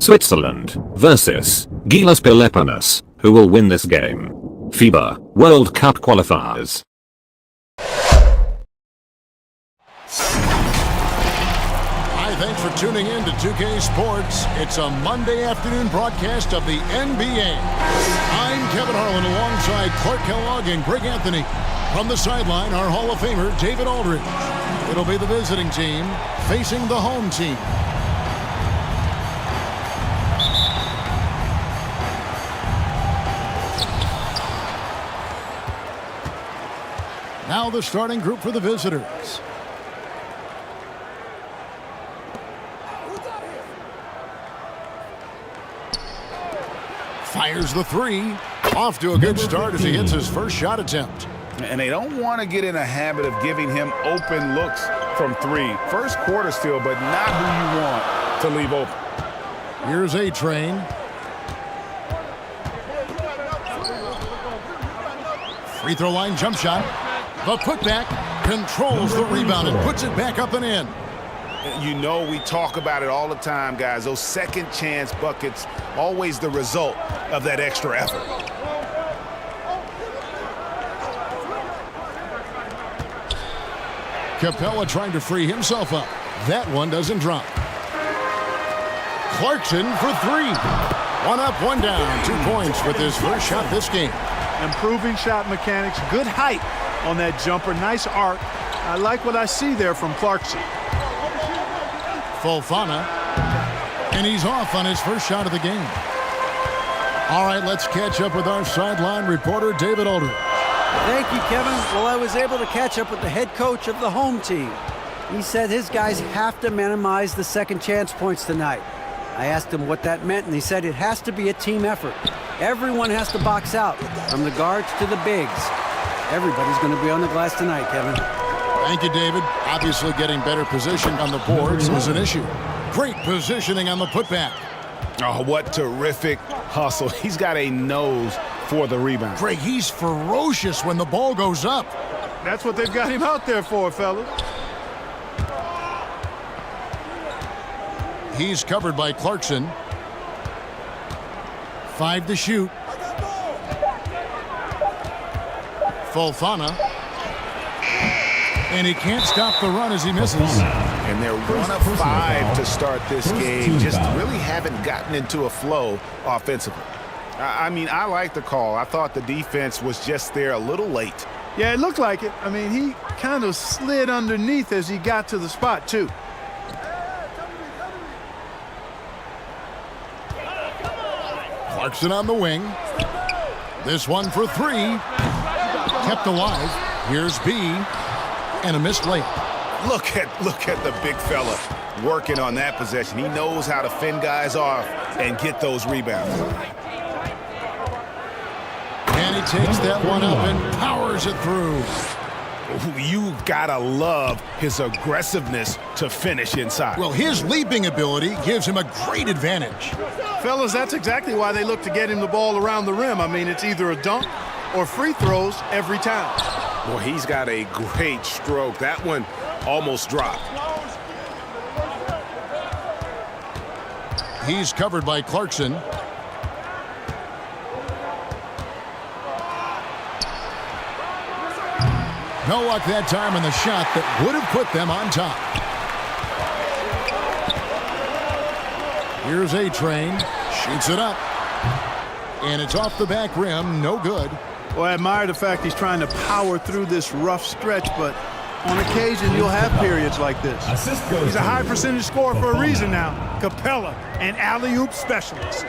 Switzerland versus GILAS Pilipinas. Who will win this game? FIBA World Cup Qualifiers. Hi, thanks for tuning in to 2K Sports. It's a Monday afternoon broadcast of the NBA. I'm Kevin Harlan alongside Clark Kellogg and Greg Anthony. From the sideline, our Hall of Famer, David Aldridge. It'll be the visiting team facing the home team. Now the starting group for the visitors. Fires the three. Off to a good start as he hits his first shot attempt. And they don't want to get in a habit of giving him open looks from three. First quarter still, but not who you want to leave open. Here's A-Train. Free throw line jump shot. The putback controls the rebound and puts it back up and in. You know, we talk about it all the time, guys. Those second chance buckets, always the result of that extra effort. Capella trying to free himself up. That one doesn't drop. Clarkson for three. One up, one down. 2 points with his first shot this game. Improving shot mechanics. Good height on that jumper. Nice arc. I like what I see there from Clarkson. Fofana. And he's off on his first shot of the game. All right, let's catch up with our sideline reporter, David Aldridge. Thank you, Kevin. Well, I was able to catch up with the head coach of the home team. He said his guys have to minimize the second chance points tonight. I asked him what that meant, and he said it has to be a team effort. Everyone has to box out, from the guards to the bigs. Everybody's going to be on the glass tonight, Kevin. Thank you, David. Obviously getting better position on the boards was an issue. Great positioning on the putback. Oh, what terrific hustle. He's got a nose for the rebound. Greg, he's ferocious when the ball goes up. That's what they've got him out there for, fellas. He's covered by Clarkson. 5 to shoot. Fofana. And he can't stop the run as he misses. And they're 1 of 5 to start this game. Just really haven't gotten into a flow offensively. I mean, I like the call. I thought the defense was just there a little late. Yeah, it looked like it. I mean, he kind of slid underneath as he got to the spot, too. Clarkson on the wing. This one for 3. Kept alive. Here's B. And a missed layup. Look at the big fella working on that possession. He knows how to fend guys off and get those rebounds. And he takes that one up and powers it through. You've got to love his aggressiveness to finish inside. Well, his leaping ability gives him a great advantage. Fellas, that's exactly why they look to get him the ball around the rim. I mean, it's either a dunk or free throws every time. Well, he's got a great stroke. That one almost dropped. He's covered by Clarkson. No luck that time on the shot that would have put them on top. Here's A-Train. Shoots it up. And it's off the back rim. No good. Well, I admire the fact he's trying to power through this rough stretch, but on occasion you'll have periods like this. He's a high percentage scorer for a reason now. Capella, an alley-oop specialist.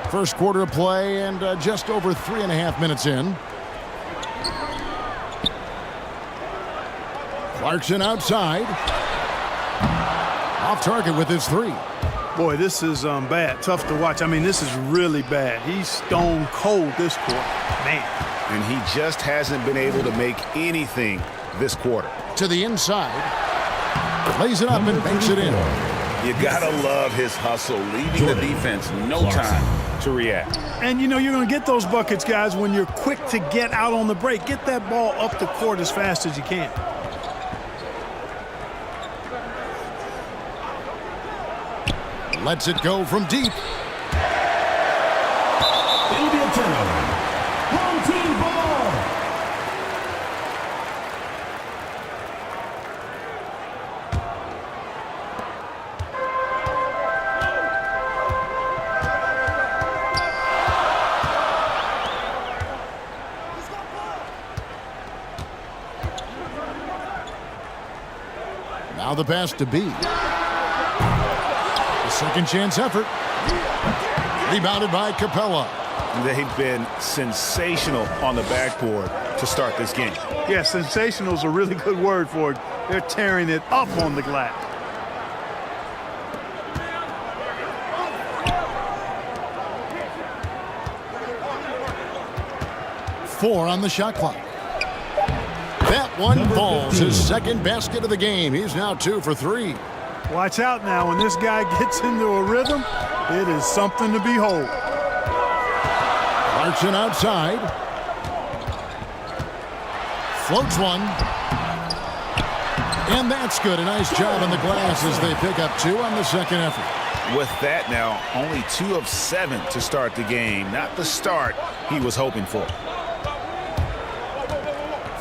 First quarter of play and just over 3.5 minutes in. Clarkson outside. Off target with his 3. Boy, this is bad. Tough to watch. I mean, this is really bad. He's stone cold this quarter. Man. And he just hasn't been able to make anything this quarter. To the inside. Lays it up and banks it in. You gotta love his hustle, leaving the defense no time to react. And you know you're gonna get those buckets, guys, when you're quick to get out on the break. Get that ball up the court as fast as you can. Lets it go from deep. It'll be a turnover. Home team ball. Now the pass to B. The second chance effort. Rebounded by Capella. They've been sensational on the backboard to start this game. Yeah, sensational is a really good word for it. They're tearing it up on the glass. Four on the shot clock. That one falls. His second basket of the game. He's now 2 for 3. Watch out now. When this guy gets into a rhythm, it is something to behold. Clarkson outside. Floats one. And that's good. A nice job on the glass as they pick up 2 on the second effort. With that now, only 2 of 7 to start the game. Not the start he was hoping for.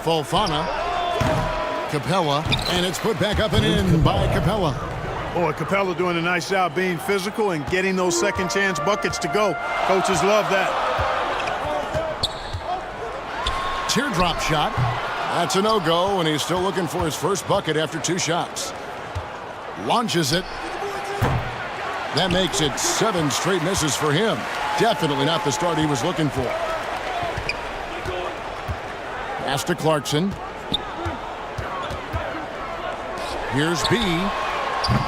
Fofana. Capella. And it's put back up and in by Capella. Boy, Capella doing a nice job being physical and getting those second chance buckets to go. Coaches love that. Teardrop shot. That's a no-go, and he's still looking for his first bucket after 2 shots. Launches it. That makes it 7 straight misses for him. Definitely not the start he was looking for. Pass to Clarkson. Here's B.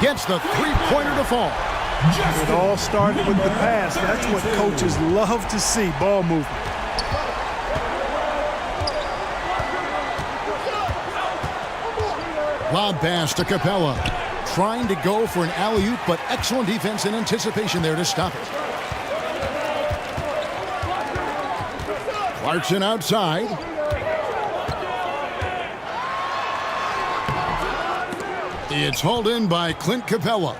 Gets the three-pointer to fall. It all started with the pass. That's what coaches love to see, ball movement. Lob pass to Capella. Trying to go for an alley-oop, but excellent defense and anticipation there to stop it. Clarkson outside. It's hauled in by Clint Capella.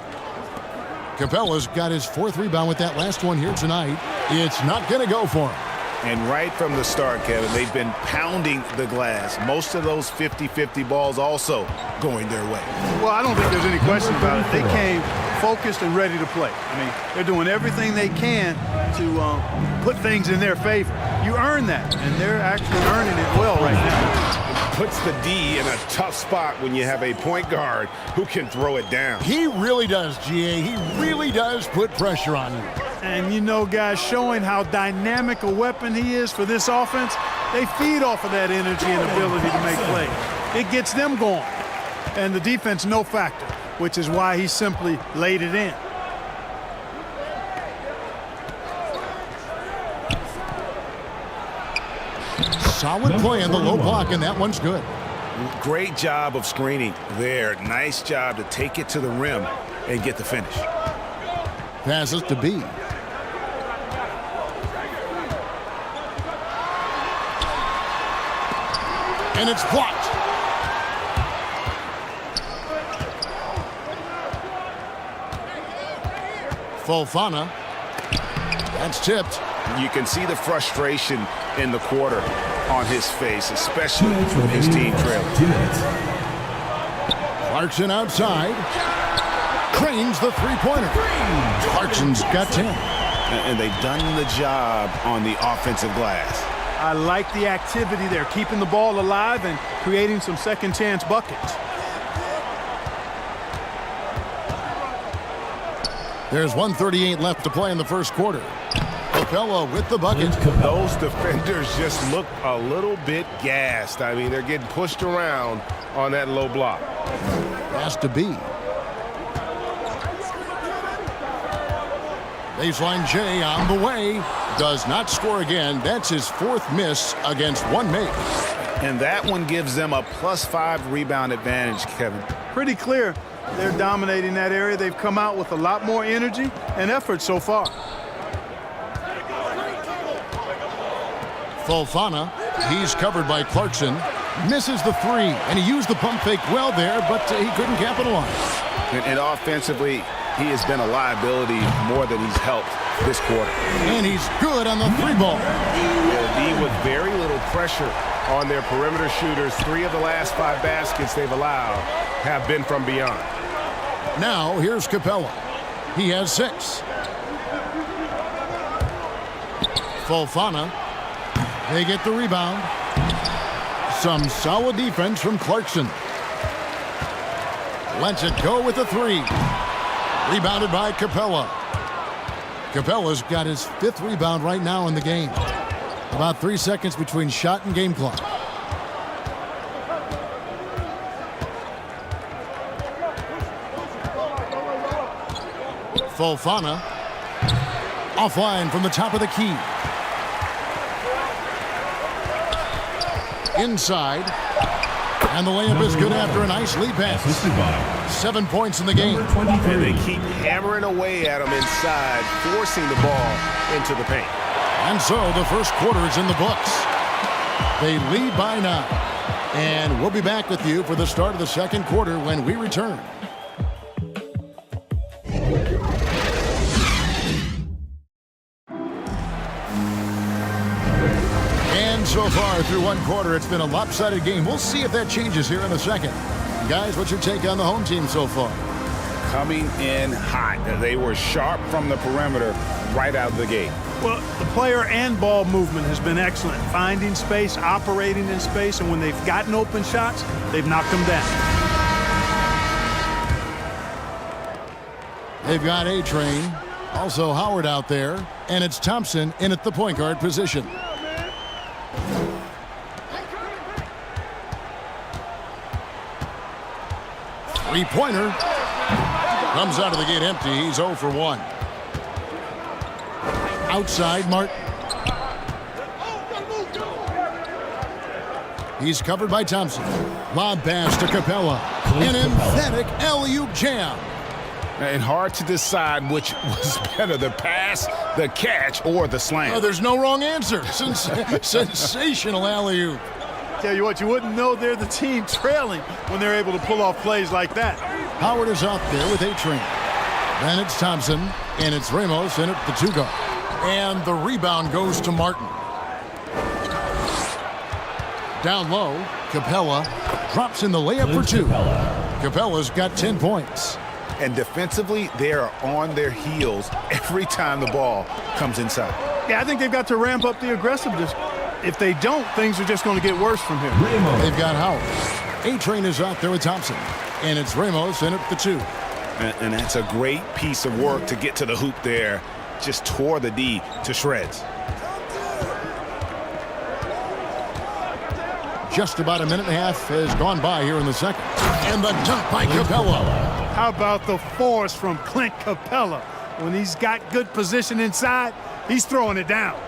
Capella's got his 4th rebound with that last one here tonight. It's not going to go for him. And right from the start, Kevin, they've been pounding the glass. Most of those 50-50 balls also going their way. Well, I don't think there's any question about it. They came focused and ready to play. I mean, they're doing everything they can to put things in their favor. You earn that, and they're actually earning it well right now. Puts the D in a tough spot when you have a point guard who can throw it down. He really does, GA. He really does put pressure on you. And you know, guys, showing how dynamic a weapon he is for this offense, they feed off of that energy and ability to make plays. It gets them going. And the defense, no factor, which is why he simply laid it in. Solid play in the low block, and that one's good. Great job of screening there. Nice job to take it to the rim and get the finish. Passes to B. And it's blocked. Fofana. That's tipped. You can see the frustration in the quarter on his face, especially when his team trailed. Clarkson outside. Cranes the three-pointer. Clarkson's got 10. And they've done the job on the offensive glass. I like the activity there, keeping the ball alive and creating some second chance buckets. There's 1:38 left to play in the first quarter. Capella with the bucket. Those defenders just look a little bit gassed. I mean, they're getting pushed around on that low block. Pass to B. Baseline J on the way. Does not score again. That's his 4th miss against one make. And that one gives them a +5 rebound advantage, Kevin. Pretty clear. They're dominating that area. They've come out with a lot more energy and effort so far. Fofana, he's covered by Clarkson. Misses the 3, and he used the pump fake well there, but he couldn't capitalize. And offensively, He has been a liability more than he's helped this quarter. And he's good on the 3-ball. The D with very little pressure on their perimeter shooters. 3 of the last 5 baskets they've allowed have been from beyond. Now here's Capella. He has 6. Fofana. They get the rebound. Some solid defense from Clarkson. Lets it go with a 3. Rebounded by Capella. Capella's got his 5th rebound right now in the game. About 3 seconds between shot and game clock. Fofana. Offline from the top of the key. Inside. And the layup is good after a nice lead pass. 7 points in the game. And they keep hammering away at him inside, forcing the ball into the paint. And so the first quarter is in the books. They lead by 9. And we'll be back with you for the start of the second quarter when we return. And so far through one quarter, it's been a lopsided game. We'll see if that changes here in a second. Guys, what's your take on the home team so far? Coming in hot. They were sharp from the perimeter right out of the gate. Well, the player and ball movement has been excellent. Finding space, operating in space, and when they've gotten open shots, they've knocked them down. They've got A-Train, also Howard out there, and it's Thompson in at the point guard position. Three-pointer. Comes out of the gate empty. He's 0 for 1. Outside, Martin. He's covered by Thompson. Lob pass to Capella. An emphatic alley-oop jam. And hard to decide which was better, the pass, the catch, or the slam. Oh, there's no wrong answer. Sensational alley-oop. Tell you what, you wouldn't know they're the team trailing when they're able to pull off plays like that. Howard is out there with A-Train. Then it's Thompson, and it's Ramos in at the 2-guard. And the rebound goes to Martin. Down low, Capella drops in the layup for 2. Capella's got 10 points. And defensively, they are on their heels every time the ball comes inside. Yeah, I think they've got to ramp up the aggressiveness. If they don't, things are just going to get worse from here. They've got Howard. A-Train is out there with Thompson. And it's Ramos in at the 2. And that's a great piece of work to get to the hoop there. Just tore the D to shreds. Just about a minute and a half has gone by here in the second. And the dunk by Capella. How about the force from Clint Capella? When he's got good position inside, he's throwing it down.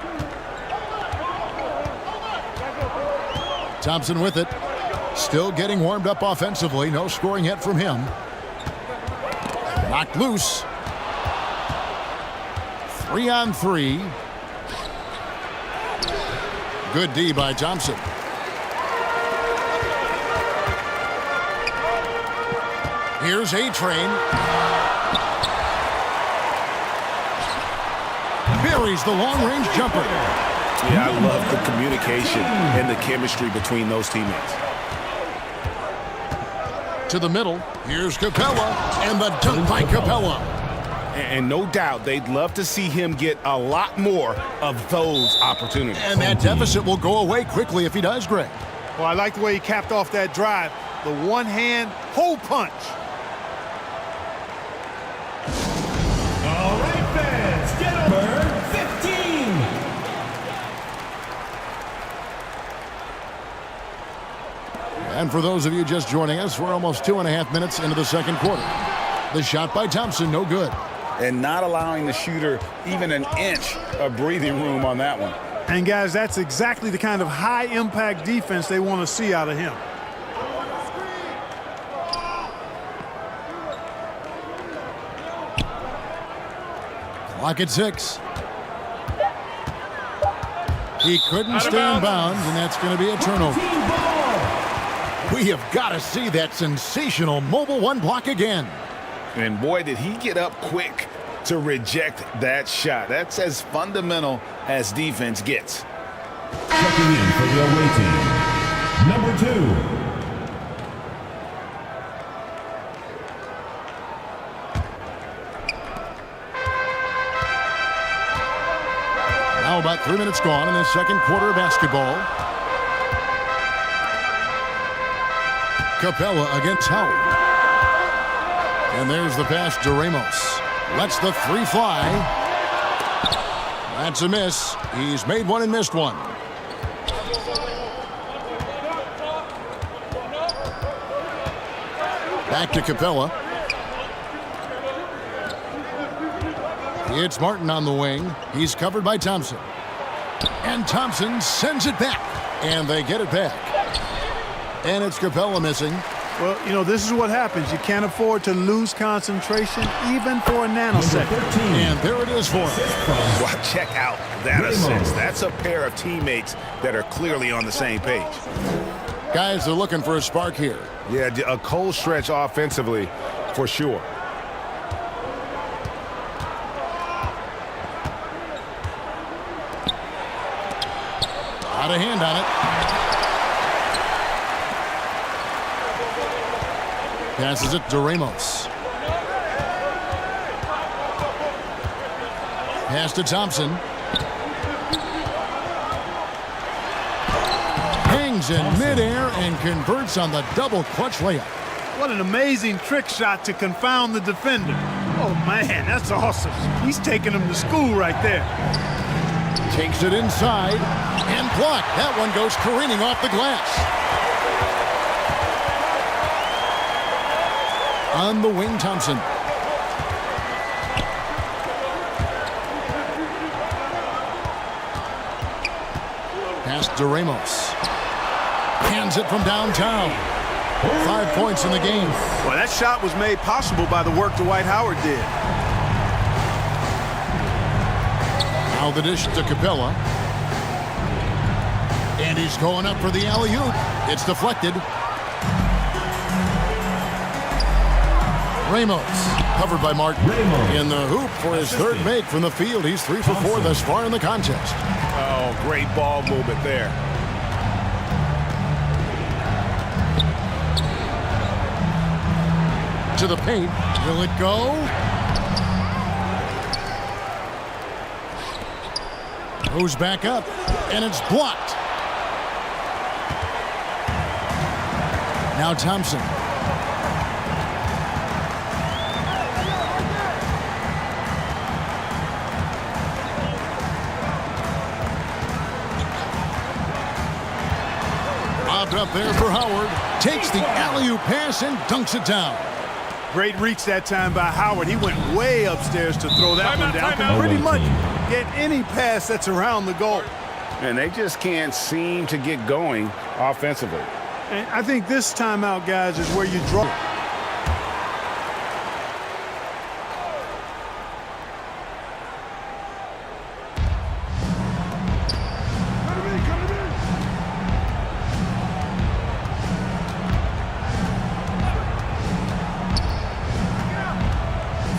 Thompson with it. Still getting warmed up offensively. No scoring yet from him. Knocked loose. 3-on-3. Good D by Thompson. Here's A-Train. Buries the long-range jumper. Yeah, I love the communication and the chemistry between those teammates. To the middle. Here's Capella. And the dunk by Capella. And no doubt they'd love to see him get a lot more of those opportunities. And that deficit will go away quickly if he does, Greg. Well, I like the way he capped off that drive. The one-hand hole punch. All right, fans, get over 15. And for those of you just joining us, we're almost 2.5 minutes into the second quarter. The shot by Thompson, no good. And not allowing the shooter even an inch of breathing room on that one. And guys, that's exactly the kind of high-impact defense they want to see out of him. Clock at 6. He couldn't stay in bounds, and that's going to be a turnover. We have got to see that sensational mobile one block again. And boy, did he get up quick to reject that shot. That's as fundamental as defense gets. Checking in for the away team, number 2. Now about 3 minutes gone in the second quarter of basketball. Capella against Howard. And there's the pass to Ramos. Lets the three fly. That's a miss. He's made one and missed one. Back to Capella. It's Martin on the wing. He's covered by Thompson. And Thompson sends it back. And they get it back. And it's Capella missing. Well, you know, this is what happens. You can't afford to lose concentration even for a nanosecond. And there it is for him. Well, check out that assist. That's a pair of teammates that are clearly on the same page. Guys are looking for a spark here. Yeah, a cold stretch offensively for sure. Out of hand on it. Passes it to Ramos. Pass to Thompson. Hangs in midair and converts on the double clutch layup. What an amazing trick shot to confound the defender. Oh, man, that's awesome. He's taking him to school right there. Takes it inside and blocked. That one goes careening off the glass. On the wing, Thompson. Pass to Ramos. Hands it from downtown. 5 points in the game. Well, that shot was made possible by the work Dwight Howard did. Now the dish to Capella. And he's going up for the alley-oop. It's deflected. Ramos, covered by Martin. In the hoop for his third make from the field. He's 3 for 4 thus far in the contest. Oh, great ball movement there. To the paint. Will it go? Goes back up, and it's blocked. Now Thompson. Lobbed up there for Howard. Takes the alley-oop pass and dunks it down. Great reach that time by Howard. He went way upstairs to throw that one down. Can pretty much get any pass that's around the goal. And they just can't seem to get going offensively. And I think this timeout, guys, is where you draw.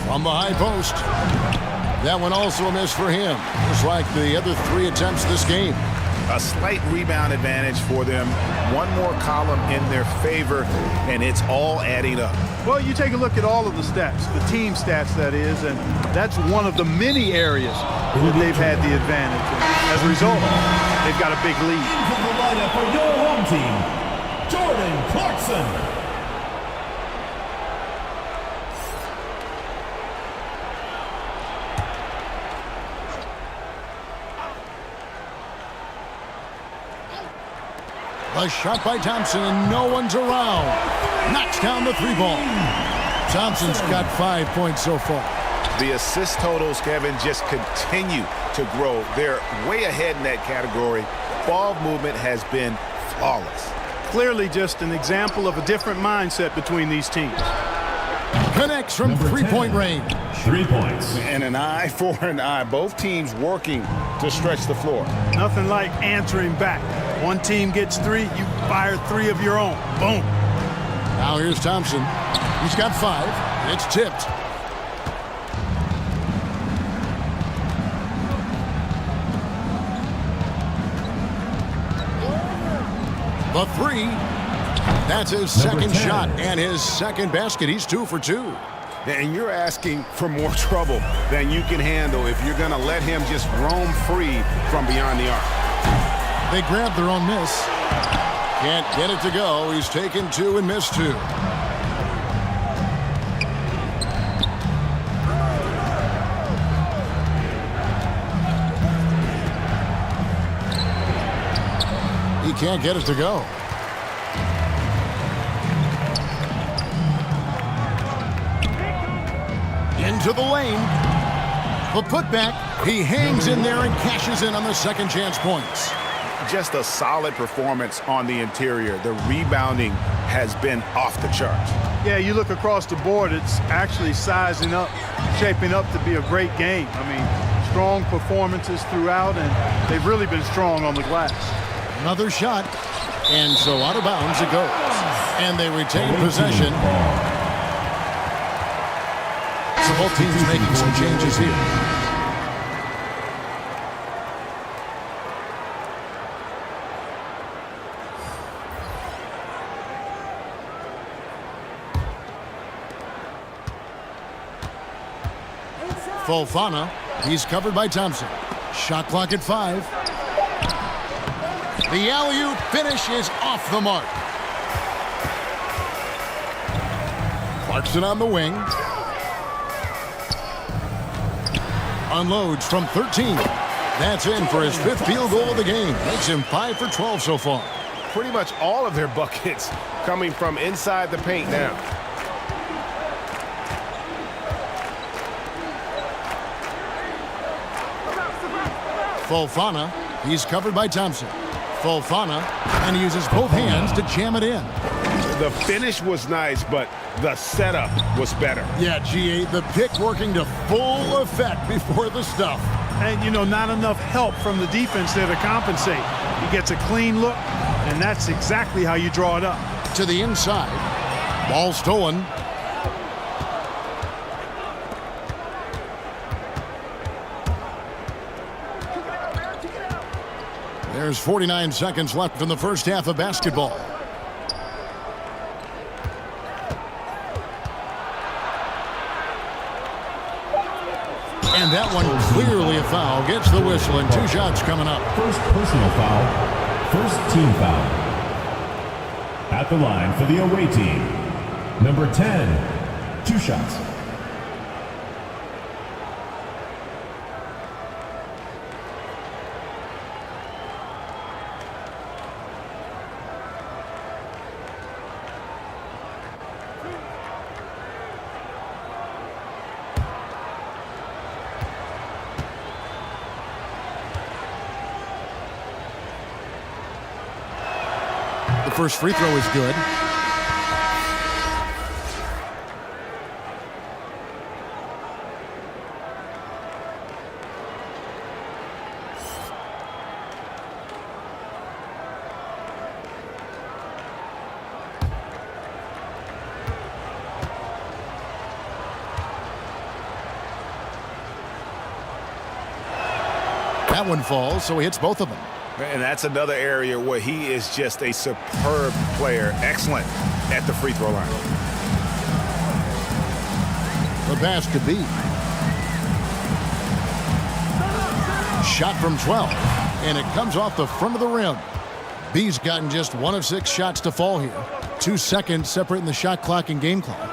From the high post. That one also a miss for him, just like the other 3 attempts this game. A slight rebound advantage for them. One more column in their favor, and it's all adding up. Well, you take a look at all of the stats, the team stats, that is, and that's one of the many areas where they've had the advantage. And as a result, they've got a big lead. From the lineup for your home team, Jordan Clarkson. A shot by Thompson, and no one's around. Knocks down the 3 ball. Thompson's got 5 points so far. The assist totals, Kevin, just continue to grow. They're way ahead in that category. Ball movement has been flawless. Clearly just an example of a different mindset between these teams. Connects from 3-point range. 3 points. And an eye for an eye. Both teams working to stretch the floor. Nothing like answering back. One team gets 3, you fire 3 of your own. Boom. Now here's Thompson. He's got 5. It's tipped. The three. That's his second shot and his second basket. He's 2 for 2. And you're asking for more trouble than you can handle if you're going to let him just roam free from beyond the arc. They grabbed their own miss. Can't get it to go. He's taken 2 and missed 2. He can't get it to go. Into the lane. The putback. He hangs in there and cashes in on the second chance points. Just a solid performance on the interior. The rebounding has been off the charts. Yeah, you look across the board, it's actually sizing up, shaping up to be a great game. I mean, strong performances throughout, and they've really been strong on the glass. Another shot, and so out of bounds it goes. And they retain possession. So both teams making some changes here. Fofana, he's covered by Thompson. Shot clock at 5. The alley-oop finish is off the mark. Clarkson on the wing. Unloads from 13. That's in for his 5th field goal of the game. Makes him 5 for 12 so far. Pretty much all of their buckets coming from inside the paint now. Fofana, he's covered by Thompson. Fofana, and he uses both hands to jam it in. The finish was nice, but the setup was better. Yeah, GA, the pick working to full effect before the stuff. And, you know, not enough help from the defense there to compensate. He gets a clean look, and that's exactly how you draw it up. To the inside. Ball stolen. There's 49 seconds left in the first half of basketball. And that one clearly a foul. Gets the whistle and 2 shots coming up. First personal foul, first team foul. At the line for the away team, number 10, 2 shots. The first free throw is good. That one falls, so he hits both of them. And that's another area where he is just a superb player. Excellent at the free throw line. The pass to B. Shot from 12. And it comes off the front of the rim. B's gotten just 1 of 6 shots to fall here. 2 seconds separating the shot clock and game clock.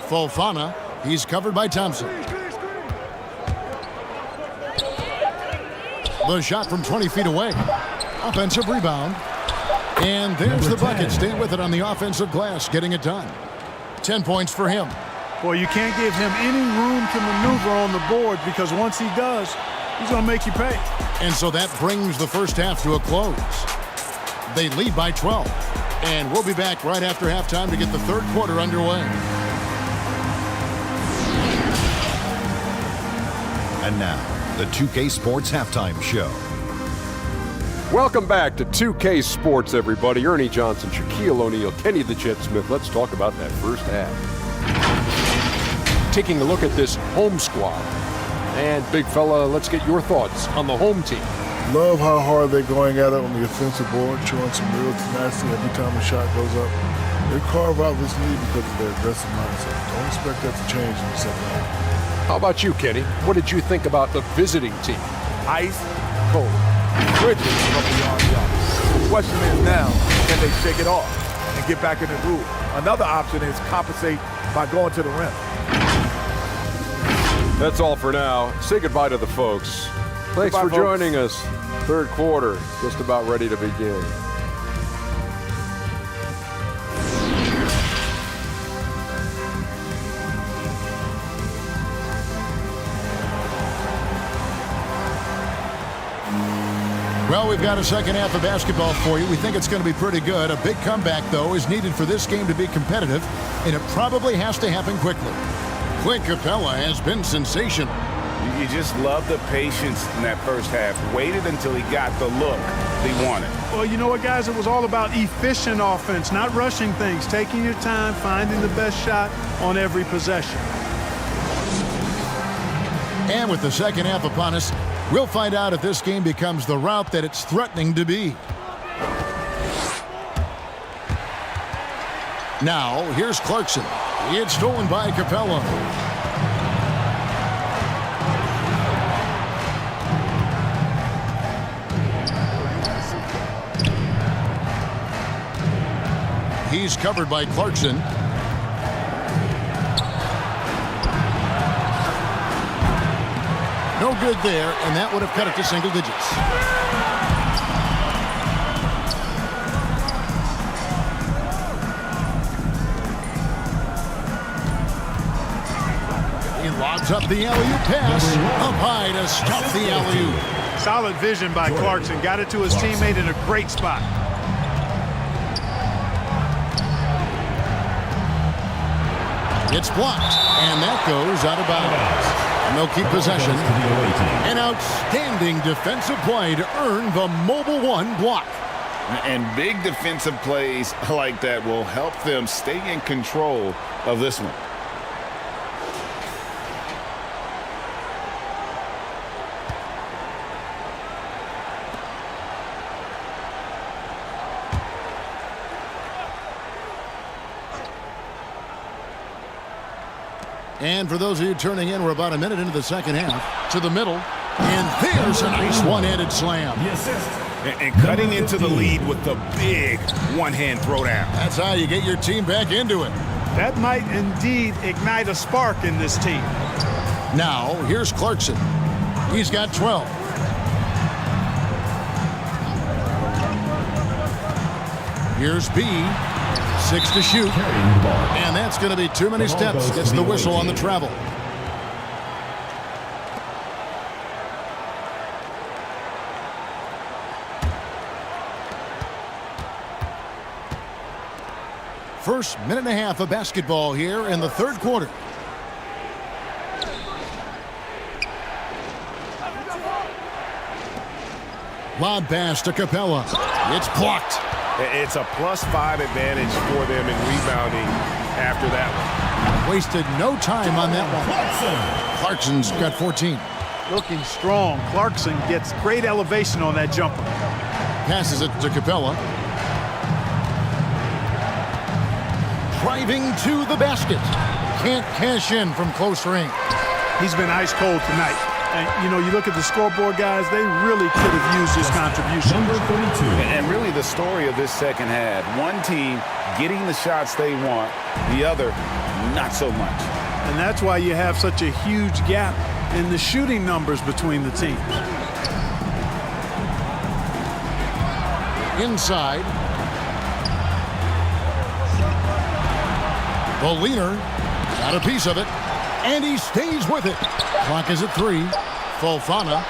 Fofana. He's covered by Thompson. The shot from 20 feet away. Offensive rebound. And there's the bucket. Stay with it on the offensive glass, getting it done. 10 points for him. Boy, you can't give him any room to maneuver on the board, because once he does, he's going to make you pay. And so that brings the first half to a close. They lead by 12. And we'll be back right after halftime to get the third quarter underway. And now, the 2K Sports Halftime Show. Welcome back to 2K Sports, everybody. Ernie Johnson, Shaquille O'Neal, Kenny the Jet Smith. Let's talk about that first half. Taking a look at this home squad. And big fella, let's get your thoughts on the home team. Love how hard they're going at it on the offensive board, showing some real tenacity every time a shot goes up. They carve out this lead because of their aggressive mindset. Don't expect that to change in the second half. How about you, Kenny? What did you think about the visiting team? Ice cold. Brgy from beyond the arc. The question is now, can they shake it off and get back in the groove? Another option is compensate by going to the rim. That's all for now. Say goodbye to the folks. Thanks Goodbye, for folks. joining us. Third quarter, just about ready to begin. Well, we've got a second half of basketball for you. We think it's going to be pretty good. A big comeback, though, is needed for this game to be competitive, and it probably has to happen quickly. Clint Capella has been sensational. You just love the patience in that first half. Waited until he got the look he wanted. Well, you know what, guys? It was all about efficient offense, not rushing things, taking your time, finding the best shot on every possession. And with the second half upon us, we'll find out if this game becomes the route that it's threatening to be. Now, here's Clarkson. It's stolen by Capella. He's covered by Clarkson. No good there, and that would have cut it to single digits. He lobs up the alley-oop pass. Up high to stop the alley-oop. Solid vision by Clarkson. Got it to his teammate in a great spot. It's blocked, and that goes out of bounds. And they'll keep possession. An outstanding defensive play to earn the Mobile One block. And big defensive plays like that will help them stay in control of this one. And for those of you turning in, we're about a minute into the second half. To the middle. And there's a nice one-handed slam. And cutting into the lead with the big one-hand throwdown. That's how you get your team back into it. That might indeed ignite a spark in this team. Now, here's Clarkson. He's got 12. Here's B. 6 to shoot. And that's going to be too many steps. Gets the whistle on the travel. First minute and a half of basketball here in the third quarter. Lob pass to Capella. It's blocked. It's a +5 advantage for them in rebounding after that one. Wasted no time on that one. Clarkson's got 14. Looking strong. Clarkson gets great elevation on that jumper. Passes it to Capella. Driving to the basket. Can't cash in from close range. He's been ice cold tonight. And, you know, you look at the scoreboard, guys, they really could have used his contribution. Number 32. And really the story of this second half, one team getting the shots they want, the other not so much. And that's why you have such a huge gap in the shooting numbers between the teams. Inside. Boliner got a piece of it, and he stays with it. Clock is at 3. Fofana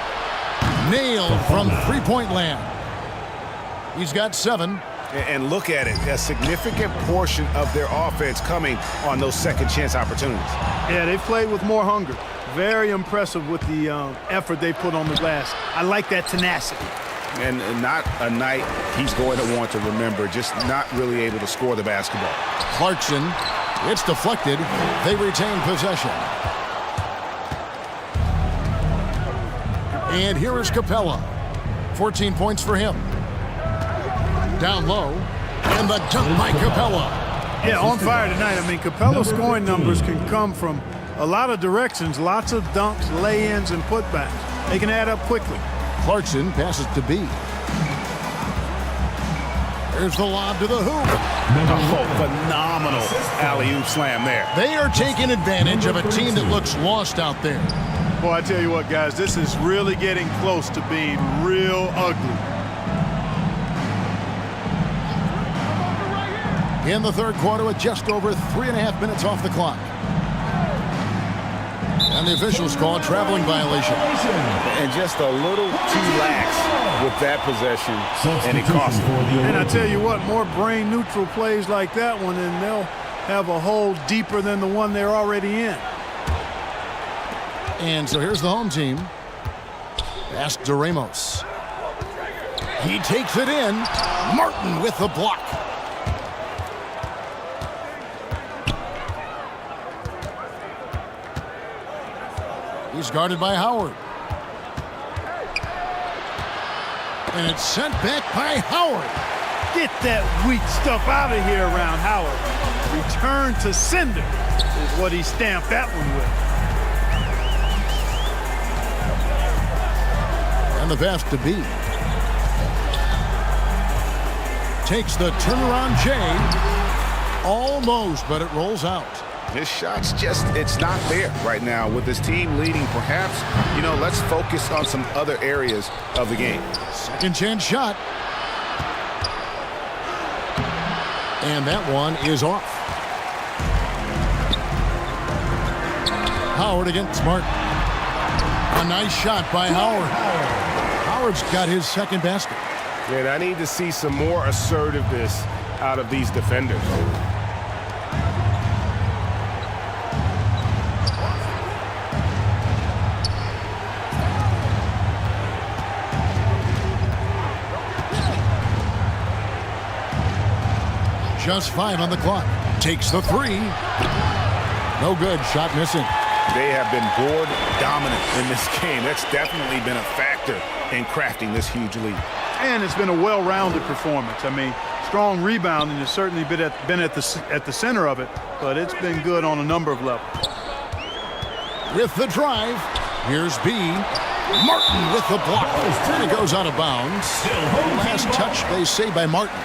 nailed from three-point land. He's got 7. And look at it, a significant portion of their offense coming on those second chance opportunities. Yeah, they've played with more hunger. Very impressive with the effort they put on the glass. I like that tenacity. And not a night he's going to want to remember, just not really able to score the basketball. Clarkson, it's deflected. They retain possession. And here is Capella. 14 points for him. Down low, and the dunk by Capella. Yeah, on fire tonight. I mean, Capella's scoring numbers can come from a lot of directions, lots of dunks, lay-ins, and putbacks. They can add up quickly. Clarkson passes to B. There's the lob to the hoop. Oh, phenomenal alley-oop slam there. They are taking advantage of a team that looks lost out there. Boy, I tell you what, guys, this is really getting close to being real ugly. In the third quarter with just over 3.5 minutes off the clock. And the officials call a traveling violation. And just a little too lax with that possession, and it cost them. And I tell you what, more brain-neutral plays like that one, and they'll have a hole deeper than the one they're already in. And so here's the home team. Pass to Ramos. He takes it in. Martin with the block. He's guarded by Howard. And it's sent back by Howard. Get that weak stuff out of here around Howard. Return to sender is what he stamped that one with. And the pass to B. Takes the turnaround J. Almost, but it rolls out. His shot's just, it's not there right now. With his team leading, perhaps, let's focus on some other areas of the game. Second chance shot. And that one is off. Howard against Martin. A nice shot by Howard. Howard's got his second basket. And I need to see some more assertiveness out of these defenders. Just 5 on the clock. Takes the 3. No good. Shot missing. They have been board dominant in this game. That's definitely been a factor in crafting this huge lead. And it's been a well-rounded performance. I mean, strong rebounding has certainly been at the center of it, but it's been good on a number of levels. With the drive, here's B. Martin with the block. And it goes out of bounds. Last touch, they say, by Martin.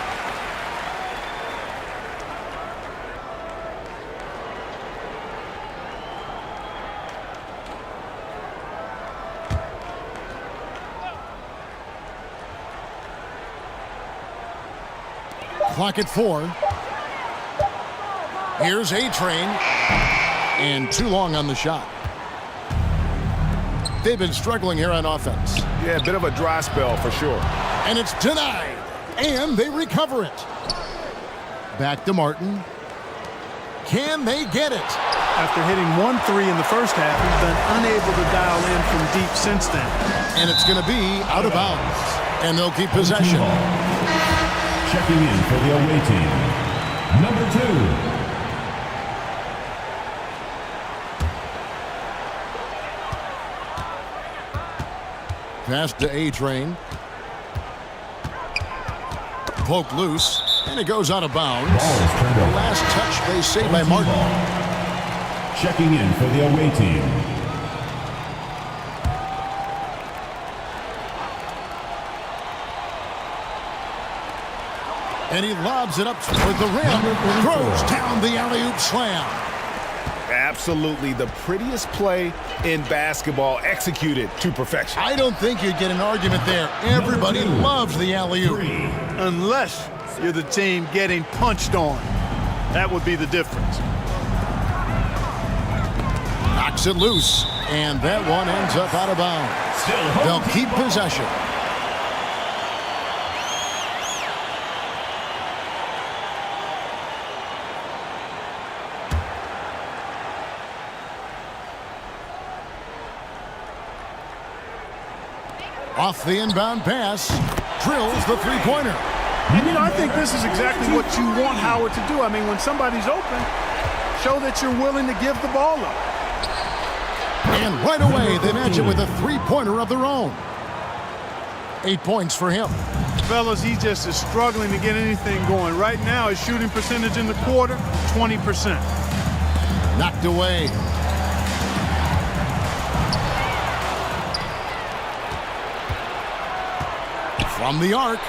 Clock at 4. Here's A-Train. And too long on the shot. They've been struggling here on offense. Yeah, a bit of a dry spell for sure. And it's denied. And they recover it. Back to Martin. Can they get it? After hitting 1-3 in the first half, he's been unable to dial in from deep since then. And it's going to be out of bounds. And they'll keep possession. Checking in for the away team, number 2. Pass to A-Train. Poke loose, and it goes out of bounds. Last touch, they say, by Martin. Checking in for the away team. And he lobs it up toward the rim. Throws down the alley-oop slam. Absolutely the prettiest play in basketball, executed to perfection. I don't think you'd get an argument there. Everybody loves the alley-oop. Unless you're the team getting punched on. That would be the difference. Knocks it loose. And that one ends up out of bounds. They'll keep possession. Off the inbound pass. drills the three-pointer. And, you know, I think this is exactly what you want Howard to do. I mean, when somebody's open, show that you're willing to give the ball up. And right away, they match it with a three-pointer of their own. 8 points for him. Fellas, he just is struggling to get anything going. Right now, his shooting percentage in the quarter, 20%. Knocked away. From the arc.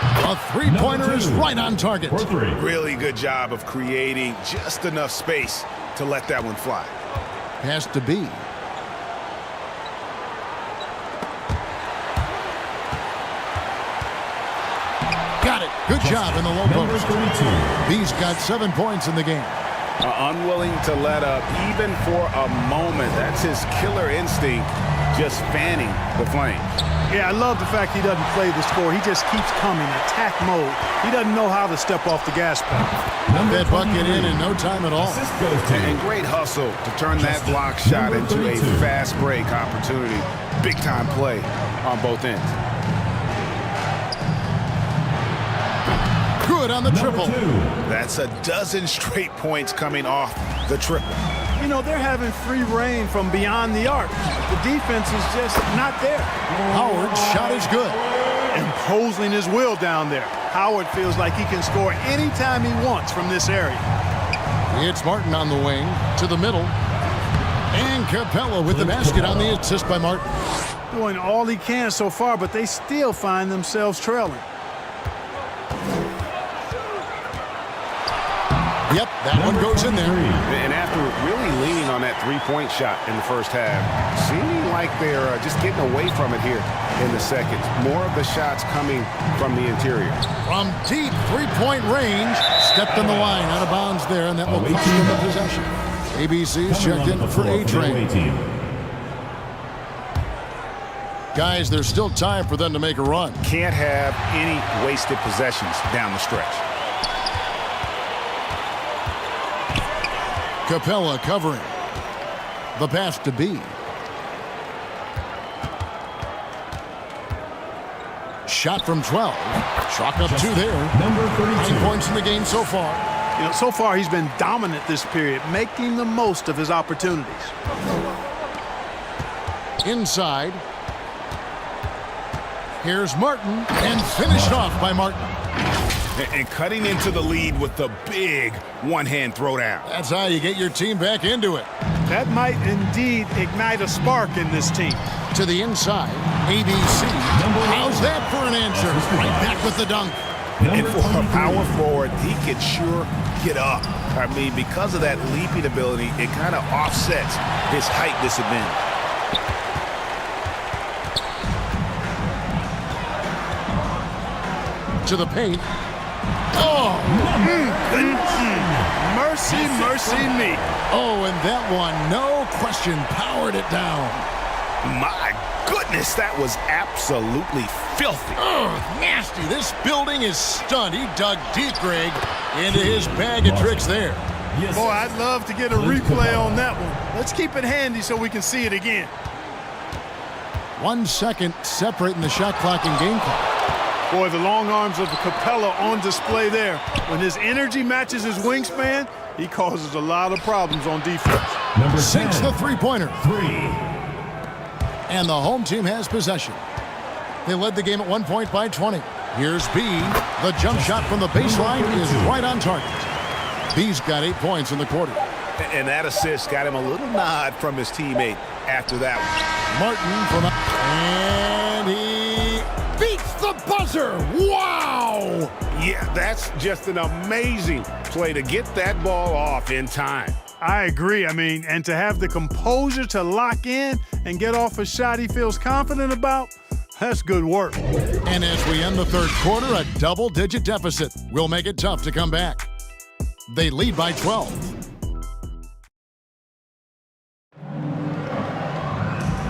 A three-pointer is right on target. Really good job of creating just enough space to let that one fly. Has to be. Got it. Good job in the low post. He's got 7 points in the game. Unwilling to let up even for a moment. That's his killer instinct, just fanning the flames. Yeah, I love the fact he doesn't play the score. He just keeps coming, attack mode. He doesn't know how to step off the gas pedal. That bucket in no time at all. And great hustle to turn that block shot into a fast break opportunity. Big time play on both ends. Good on the triple. That's a dozen straight points coming off the triple. You know, they're having free reign from beyond the arc. The defense is just not there. Howard's shot is good. Imposing his will down there. Howard feels like he can score anytime he wants from this area. It's Martin on the wing to the middle. And Capella with the basket on the assist by Martin. Doing all he can so far, but they still find themselves trailing. Yep, that one goes in there. And after really leaning on that three-point shot in the first half, seeming like they're just getting away from it here in the second. More of the shots coming from the interior. From deep three-point range, stepped on the line, out of bounds there, and that will cost them the possession. ABC's checked in for A-Train. Guys, there's still time for them to make a run. Can't have any wasted possessions down the stretch. Capella covering. The pass to B. Shot from 12. Chalk up 2 there. Number 32. 9 points in the game so far. You know, so far he's been dominant this period, making the most of his opportunities. Inside. Here's Martin, and finished off by Martin. And cutting into the lead with the big one-hand throwdown. That's how you get your team back into it. That might indeed ignite a spark in this team. To the inside, ABC. How's that for an answer? Right back with the dunk. And for a power forward, he can sure get up. I mean, because of that leaping ability, it kind of offsets his height disadvantage. To the paint. Oh! Mercy, mercy me. Oh, and that one, no question, powered it down. My goodness, that was absolutely filthy. Nasty. This building is stunned. He dug deep, Greg, into his bag of tricks there. Boy, I'd love to get a replay on that one. Let's keep it handy so we can see it again. 1 second separating the shot clock and game clock. Boy, the long arms of Capella on display there. When his energy matches his wingspan, he causes a lot of problems on defense. Number 6, 10. the three-pointer. 3. And the home team has possession. They led the game at 1 point by 20. Here's B. The jump shot from the baseline is right on target. B's got 8 points in the quarter. And that assist got him a little nod from his teammate after that one. Martin from and he beats the buzzer. Wow! Yeah, that's just an amazing play to get that ball off in time. I agree. I mean, and to have the composure to lock in and get off a shot he feels confident about, that's good work. And as we end the third quarter, a double-digit deficit will make it tough to come back. They lead by 12.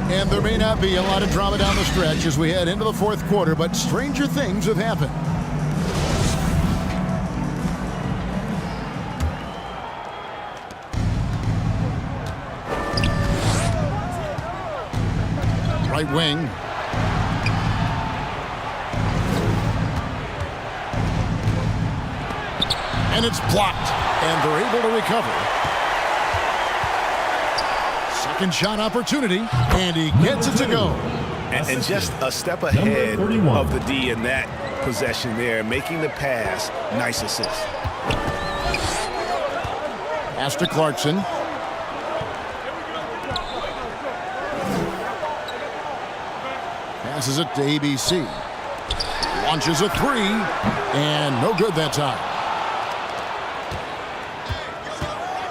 And there may not be a lot of drama down the stretch as we head into the fourth quarter, but stranger things have happened. Right wing. And it's blocked. And they're able to recover. Second shot opportunity. And he gets it to go. And just a step ahead of the D in that possession there, making the pass. Nice assist. Pass to Clarkson. Passes it to ABC. Launches a three. And no good that time.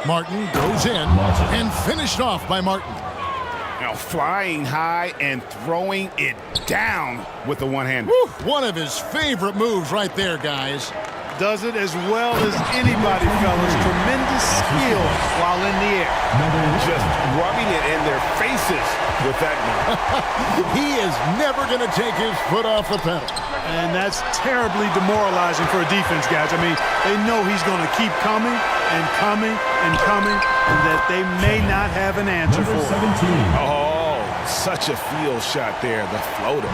Martin goes in and finished off by Martin. Now flying high and throwing it down with the one-hander. One of his favorite moves right there, guys. Does it as well as anybody, fellas. Tremendous skill while in the air. Just rubbing it in their faces with that move. He is never going to take his foot off the pedal. And that's terribly demoralizing for a defense, guys. I mean, they know he's going to keep coming and coming and coming, and that they may not have an answer for it. 17. Oh, such a field shot there, the floater.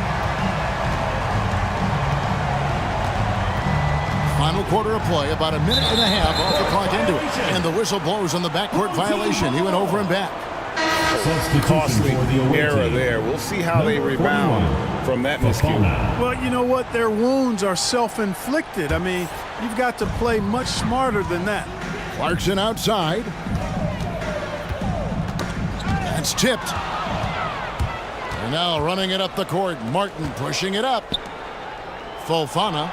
Final quarter of play, about a minute and a half off the clock into it. And the whistle blows on the backcourt violation. He went over and back. Costly error there. We'll see how they rebound from that miscue. Well, you know what? Their wounds are self-inflicted. I mean, you've got to play much smarter than that. Clarkson outside. That's tipped. And now running it up the court. Martin pushing it up. Fofana.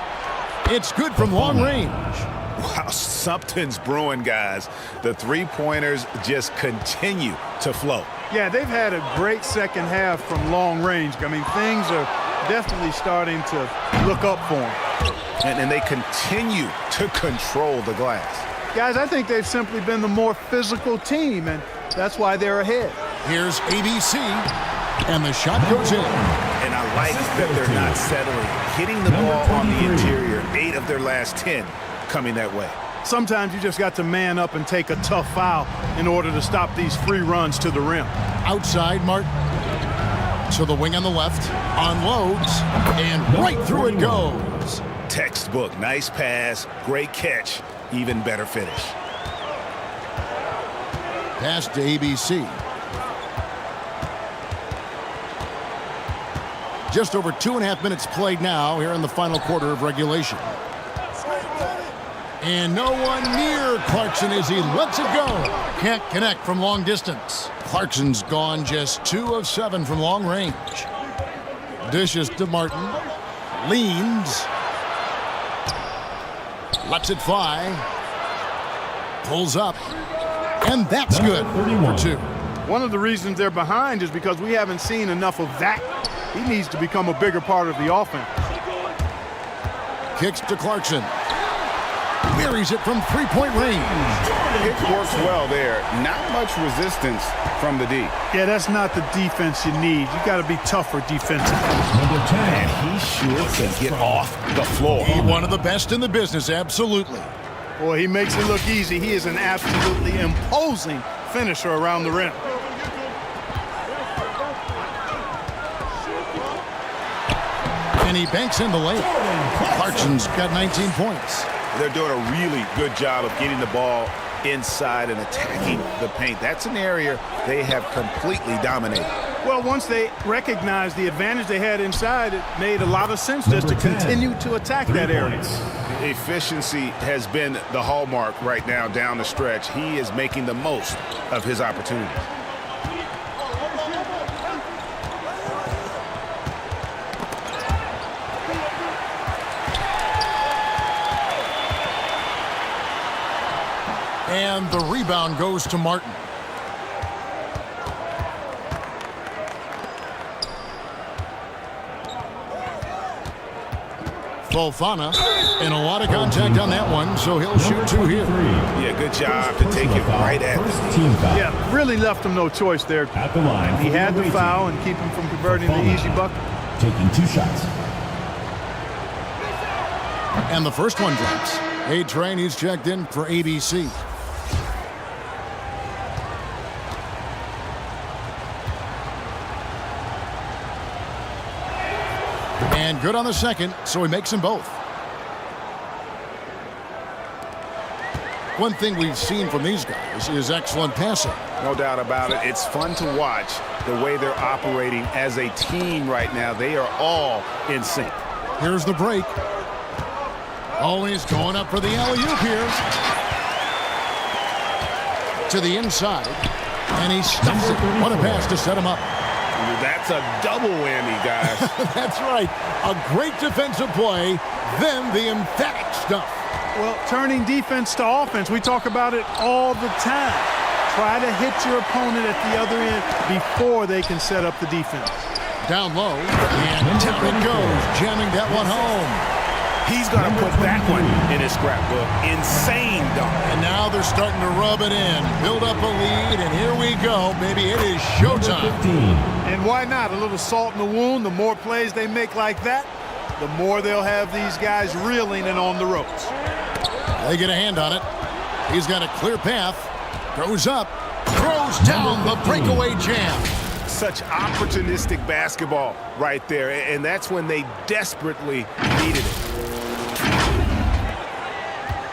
It's good from long range. Wow, something's brewing, guys. The three-pointers just continue to flow. Yeah, they've had a great second half from long range. I mean, things are definitely starting to look up for them. And they continue to control the glass. Guys, I think they've simply been the more physical team, and that's why they're ahead. Here's ABC, and the shot goes in. And I like that they're not settling. Hitting the ball on the interior, 8 of their last 10 coming that way. Sometimes you just got to man up and take a tough foul in order to stop these free runs to the rim. Outside, Martin. To the wing on the left. Unloads. And right through it goes. Textbook. Nice pass. Great catch. Even better finish. Pass to ABC. Just over 2.5 minutes played now here in the final quarter of regulation. And no one near Clarkson as he lets it go. Can't connect from long distance. Clarkson's gone just 2 of 7 from long range. Dishes to Martin. Leans. Lets it fly. Pulls up. And that's good for 2. One of the reasons they're behind is because we haven't seen enough of that. He needs to become a bigger part of the offense. Kicks to Clarkson. Buries it from three-point range. It works well there. Not much resistance from the D. Yeah, that's not the defense you need. You got to be tougher defensively. And he sure can get off the floor. One of the best in the business, absolutely. Boy, he makes it look easy. He is an absolutely imposing finisher around the rim. And he banks in the layup. Clarkson's got 19 points. They're doing a really good job of getting the ball inside and attacking the paint. That's an area they have completely dominated. Well, once they recognized the advantage they had inside, it made a lot of sense just to continue to attack that area. Efficiency has been the hallmark right now down the stretch. He is making the most of his opportunities. And the rebound goes to Martin. Fofana, and a lot of contact on that one, so he'll shoot 2 here. Yeah, good job to take it right at him. Yeah, really left him no choice there. At the line, he had the foul and keep him from converting the easy bucket. Taking 2 shots. And the first one drops. A-Train, he's checked in for ABC. And good on the second, so he makes them both. One thing we've seen from these guys is excellent passing. No doubt about it. It's fun to watch the way they're operating as a team right now. They are all in sync. Here's the break. Always going up for the alley-oop here. To the inside. And he stuffs it. What a pass to set him up. That's a double whammy, guys. That's right. A great defensive play, then the emphatic stuff. Well, turning defense to offense, we talk about it all the time. Try to hit your opponent at the other end before they can set up the defense. Down low, and down it goes, jamming that one home. He's going to put that one in his scrapbook. Insane dunk. And now they're starting to rub it in, build up a lead, and here we go. Maybe it is showtime. And why not? A little salt in the wound. The more plays they make like that, the more they'll have these guys reeling and on the ropes. They get a hand on it. He's got a clear path. Goes up. Throws down the breakaway jam. Such opportunistic basketball right there. And that's when they desperately needed it.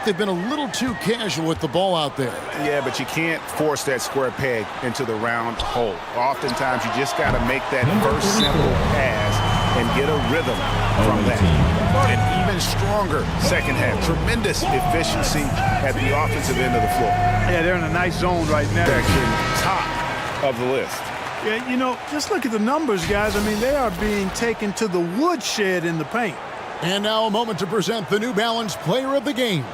They've been a little too casual with the ball out there. Yeah, but you can't force that square peg into the round hole. Oftentimes, you just got to make that first simple pass and get a rhythm from that. An even stronger second half. Tremendous efficiency at the offensive end of the floor. Yeah, they're in a nice zone right now. Top of the list. Yeah, you know, just look at the numbers, guys. I mean, they are being taken to the woodshed in the paint. And now a moment to present the New Balance Player of the Game.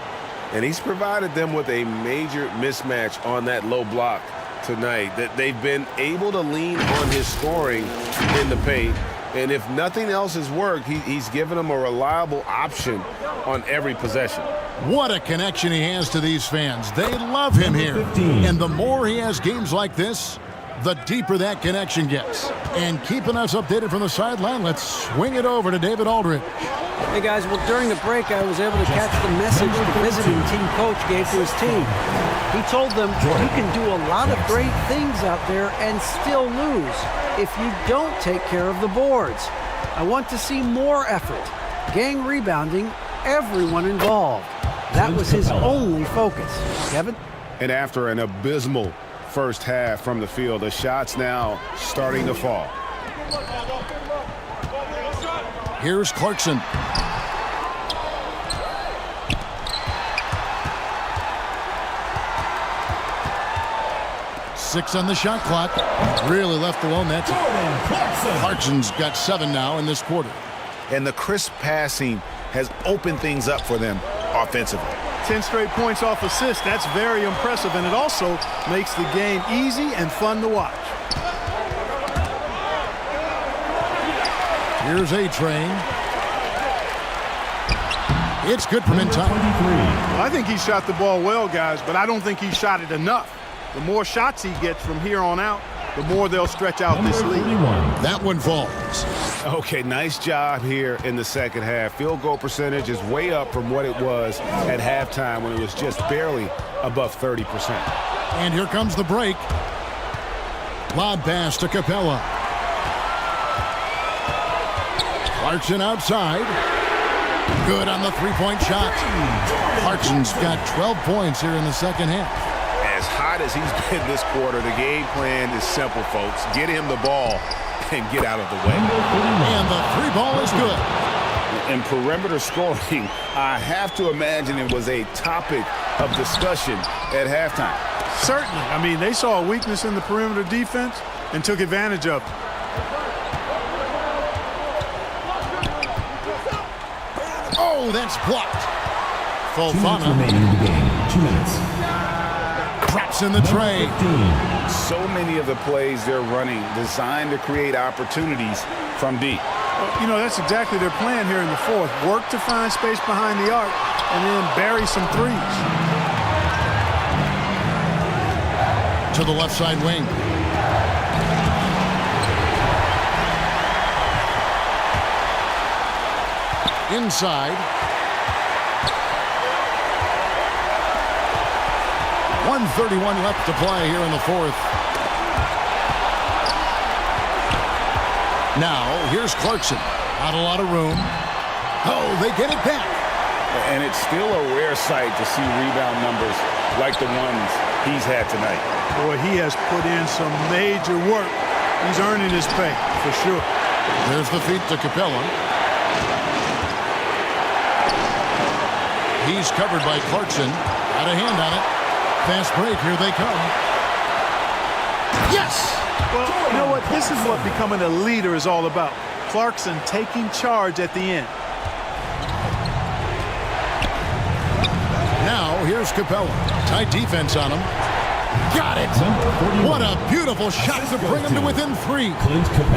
And he's provided them with a major mismatch on that low block tonight. That they've been able to lean on his scoring in the paint. And if nothing else has worked, he's given them a reliable option on every possession. What a connection he has to these fans. They love him here. And the more he has games like this, the deeper that connection gets. And keeping us updated from the sideline, let's swing it over to David Aldridge. Hey guys, well during the break I was able to catch the message the visiting team coach gave to his team. He told them you can do a lot of great things out there and still lose if you don't take care of the boards. I want to see more effort, gang rebounding, everyone involved. That was his only focus. Kevin? And after an abysmal first half from the field, the shots now starting to fall. Here's Clarkson. Six on the shot clock. Really left alone. That's Clarkson's got 7 now in this quarter. And the crisp passing has opened things up for them offensively. 10 straight points off assists. That's very impressive, and it also makes the game easy and fun to watch. Here's A-Train. It's good from in time. Well, I think he shot the ball well, guys, but I don't think he shot it enough. The more shots he gets from here on out, the more they'll stretch out this lead. That one falls. Okay, nice job here in the second half. Field goal percentage is way up from what it was at halftime when it was just barely above 30%. And here comes the break. Lob pass to Capella. Clarkson outside. Good on the three-point shot. Clarkson's got 12 points here in the second half. As hot as he's been this quarter, the game plan is simple, folks. Get him the ball and get out of the way. And the three ball is good. In perimeter scoring, I have to imagine it was a topic of discussion at halftime. Certainly. I mean, they saw a weakness in the perimeter defense and took advantage of it. Oh, that's blocked. Fofana. 2 minutes. Drops in the tray. So many of the plays they're running designed to create opportunities from deep. You know, that's exactly their plan here in the fourth. Work to find space behind the arc and then bury some threes. To the left side wing. Inside. 1:31 left to play here in the fourth. Now, here's Clarkson. Not a lot of room. Oh, they get it back. And it's still a rare sight to see rebound numbers like the ones he's had tonight. Boy, he has put in some major work. He's earning his pay, for sure. There's the feed to Capella. He's covered by Clarkson. Got a hand on it. Fast break. Here they come. Yes! Well, you know what? This is what becoming a leader is all about. Clarkson taking charge at the end. Now, here's Capella. Tight defense on him. Got it! What a beautiful shot to bring him to within 3.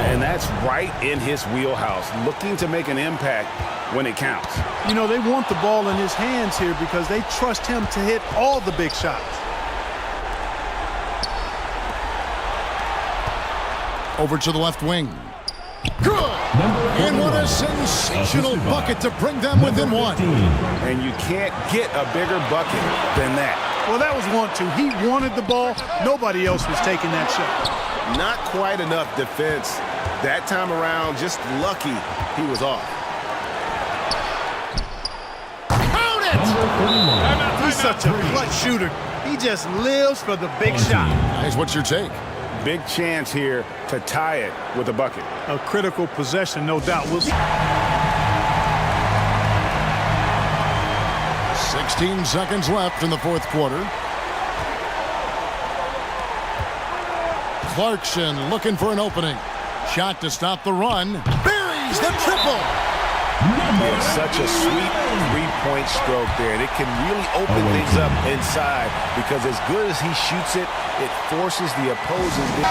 And that's right in his wheelhouse, looking to make an impact when it counts. You know, they want the ball in his hands here because they trust him to hit all the big shots. Over to the left wing. Good! And what a sensational bucket to bring them within 1. And you can't get a bigger bucket than that. Well, that was 1-2. He wanted the ball. Nobody else was taking that shot. Not quite enough defense. That time around, just lucky he was off. Count it! He's such a clutch shooter. He just lives for the big shot. Guys, what's your take? Big chance here to tie it with a bucket. A critical possession, no doubt. We'll see. 16 seconds left in the 4th quarter. Clarkson looking for an opening. Shot to stop the run. Buries the triple. It's such a sweet three-point stroke there, and it can really open things up inside because as good as he shoots it, it forces the opposing.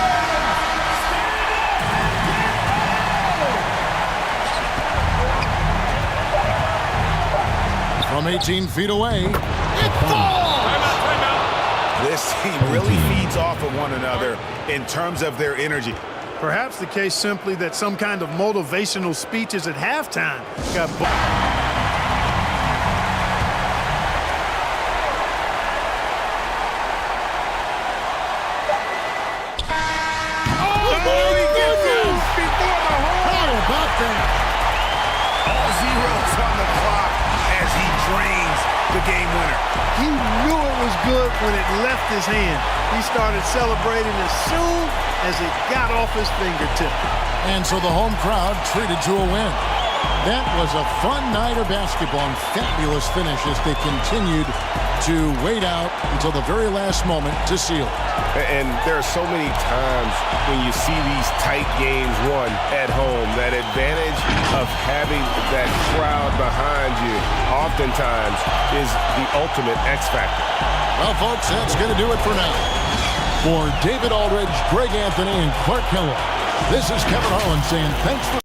From 18 feet away, it falls! This team really feeds off of one another in terms of their energy. Perhaps the case simply that some kind of motivational speeches at halftime got. All zeros on the clock as he drains the game winner. He knew it was good when it left his hand. He started celebrating as soon as it got off his fingertip. And so the home crowd treated to a win. That was a fun night of basketball and fabulous finish as they continued to wait out until the very last moment to seal it. And there are so many times when you see these tight games won at home, that advantage of having that crowd behind you oftentimes is the ultimate X factor. Well, folks, that's going to do it for now. For David Aldridge, Greg Anthony, and Clark Keller, this is Kevin Harlan saying thanks for